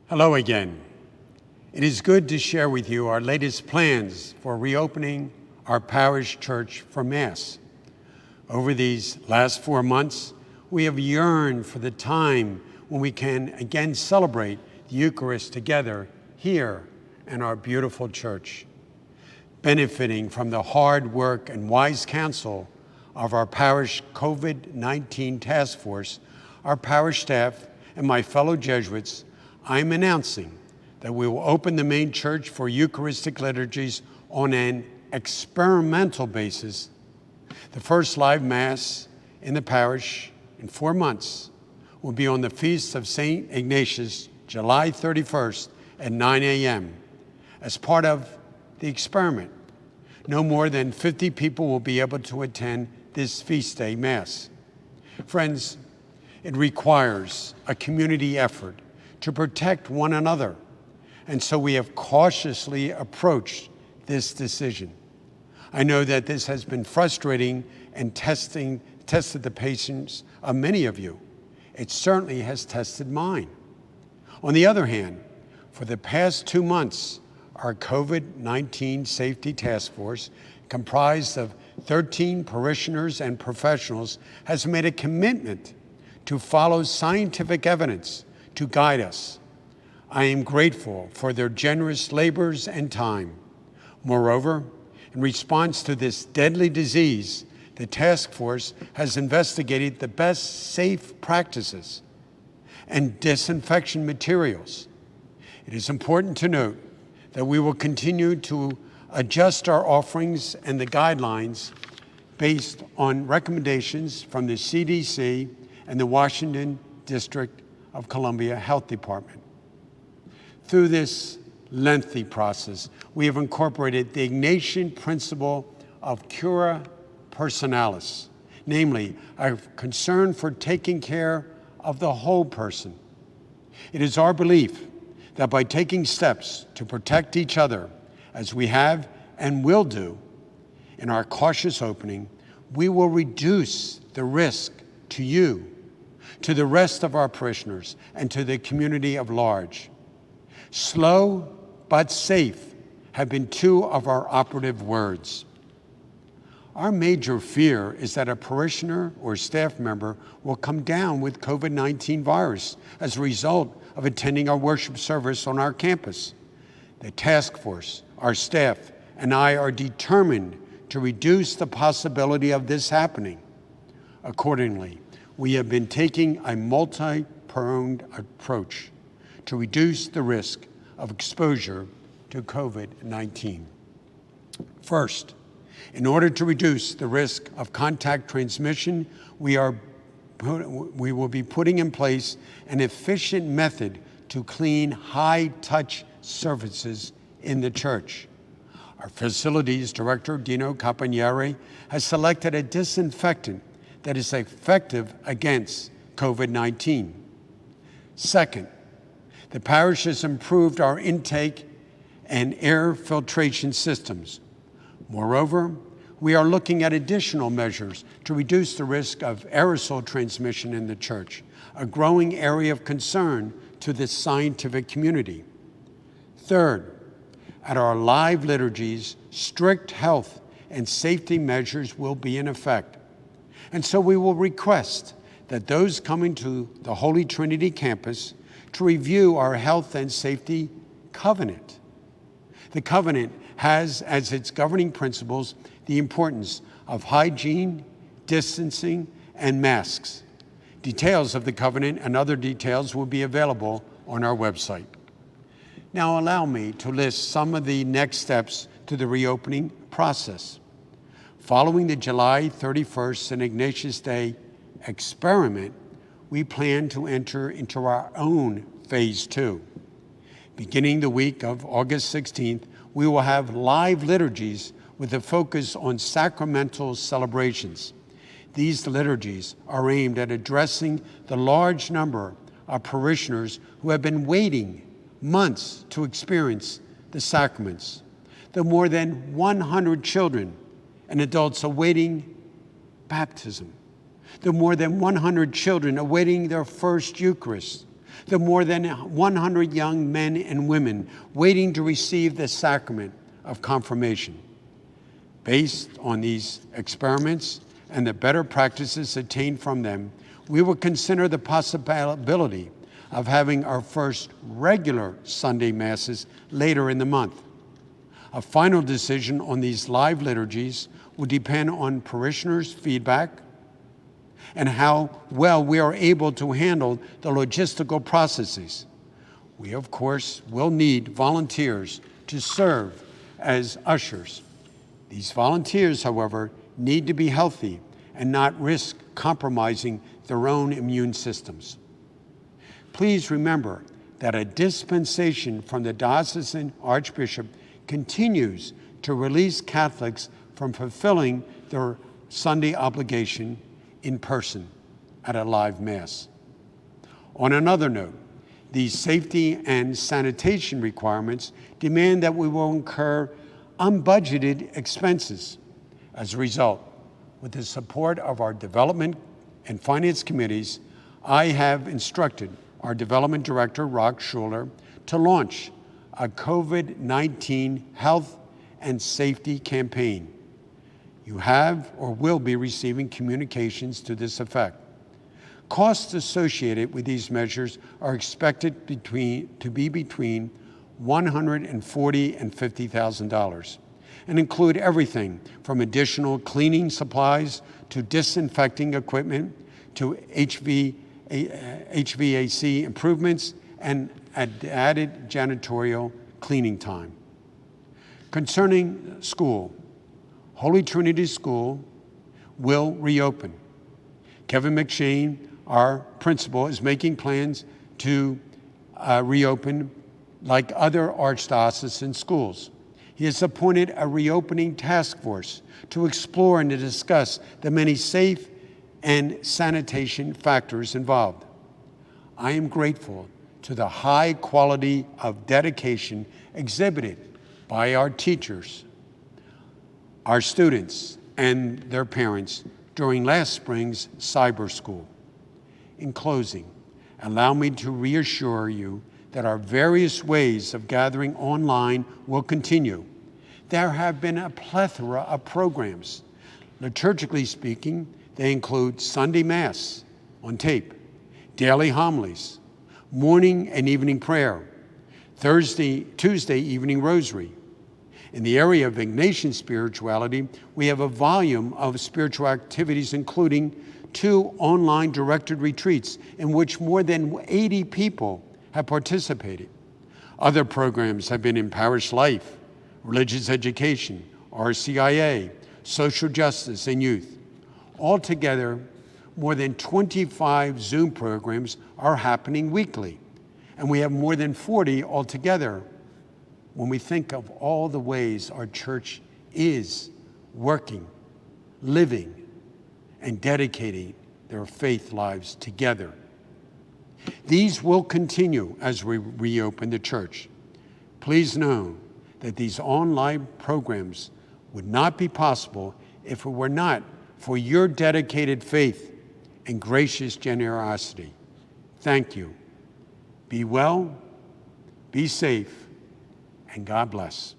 Hello again. It is good to share with you our latest plans for reopening our parish church for Mass. Over these last 4 months, we have yearned for the time when we can again celebrate the Eucharist together here in our beautiful church. Benefiting from the hard work and wise counsel of our parish COVID-19 task force, our parish staff, and my fellow Jesuits, I'm announcing that we will open the main church for Eucharistic liturgies on an experimental basis. The first live Mass in the parish in 4 months will be on the Feast of St. Ignatius, July 31st at 9 a.m. As part of the experiment, no more than 50 people will be able to attend this feast day Mass. Friends, it requires a community effort to protect one another, and so we have cautiously approached this decision. I know that this has been frustrating and tested the patience of many of you. It certainly has tested mine. On the other hand, for the past 2 months, our COVID-19 Safety Task Force, comprised of 13 parishioners and professionals, has made a commitment to follow scientific evidence to guide us. I am grateful for their generous labors and time. Moreover, in response to this deadly disease, the task force has investigated the best safe practices and disinfection materials. It is important to note that we will continue to adjust our offerings and the guidelines based on recommendations from the CDC and the Washington District of Columbia Health Department. Through this lengthy process, we have incorporated the Ignatian principle of cura personalis, namely a concern for taking care of the whole person. It is our belief that by taking steps to protect each other, as we have and will do in our cautious opening, we will reduce the risk to you, to the rest of our parishioners, and to the community at large. Slow but safe have been 2 of our operative words. Our major fear is that a parishioner or staff member will come down with COVID-19 virus as a result of attending our worship service on our campus. The task force, our staff, and I are determined to reduce the possibility of this happening. Accordingly, we have been taking a multi-pronged approach to reduce the risk of exposure to COVID-19. First, in order to reduce the risk of contact transmission, we will be putting in place an efficient method to clean high-touch surfaces in the church. Our facilities director, Dino Campagnari, has selected a disinfectant that is effective against COVID-19. Second, the parish has improved our intake and air filtration systems. Moreover, we are looking at additional measures to reduce the risk of aerosol transmission in the church, a growing area of concern to the scientific community. Third, at our live liturgies, strict health and safety measures will be in effect. And so we will request that those coming to the Holy Trinity campus to review our health and safety covenant. The covenant has as its governing principles the importance of hygiene, distancing, and masks. Details of the covenant and other details will be available on our website. Now allow me to list some of the next steps to the reopening process. Following the July 31st St. Ignatius Day experiment, we plan to enter into our own phase 2. Beginning the week of August 16th, we will have live liturgies with a focus on sacramental celebrations. These liturgies are aimed at addressing the large number of parishioners who have been waiting months to experience the sacraments, the more than 100 children and adults awaiting baptism, the more than 100 children awaiting their first Eucharist, the more than 100 young men and women waiting to receive the sacrament of confirmation. Based on these experiments and the better practices attained from them, we will consider the possibility of having our first regular Sunday Masses later in the month. A final decision on these live liturgies will depend on parishioners' feedback and how well we are able to handle the logistical processes. We, of course, will need volunteers to serve as ushers. These volunteers, however, need to be healthy and not risk compromising their own immune systems. Please remember that a dispensation from the diocesan archbishop continues to release Catholics from fulfilling their Sunday obligation in person at a live Mass. On another note, these safety and sanitation requirements demand that we will incur unbudgeted expenses. As a result, with the support of our development and finance committees, I have instructed our development director, Rock Schuler, to launch a COVID-19 health and safety campaign. You have or will be receiving communications to this effect. Costs associated with these measures are expected to be between $140,000 and $50,000 and include everything from additional cleaning supplies to disinfecting equipment to HVAC improvements and added janitorial cleaning time. Concerning school, Holy Trinity School will reopen. Kevin McShane, our principal, is making plans to reopen like other archdiocesan schools. He has appointed a reopening task force to explore and to discuss the many safe and sanitation factors involved. I am grateful to the high quality of dedication exhibited by our teachers, our students, and their parents during last spring's cyber school. In closing, allow me to reassure you that our various ways of gathering online will continue. There have been a plethora of programs. Liturgically speaking, they include Sunday Mass on tape, daily homilies, morning and evening prayer, Tuesday evening rosary. In the area of Ignatian spirituality, we have a volume of spiritual activities, including 2 online directed retreats in which more than 80 people have participated. Other programs have been in parish life, religious education, RCIA, social justice, and youth. Altogether, more than 25 Zoom programs are happening weekly, and we have more than 40 altogether when we think of all the ways our church is working, living, and dedicating their faith lives together. These will continue as we reopen the church. Please know that these online programs would not be possible if it were not for your dedicated faith and gracious generosity. Thank you. Be well, be safe, and God bless.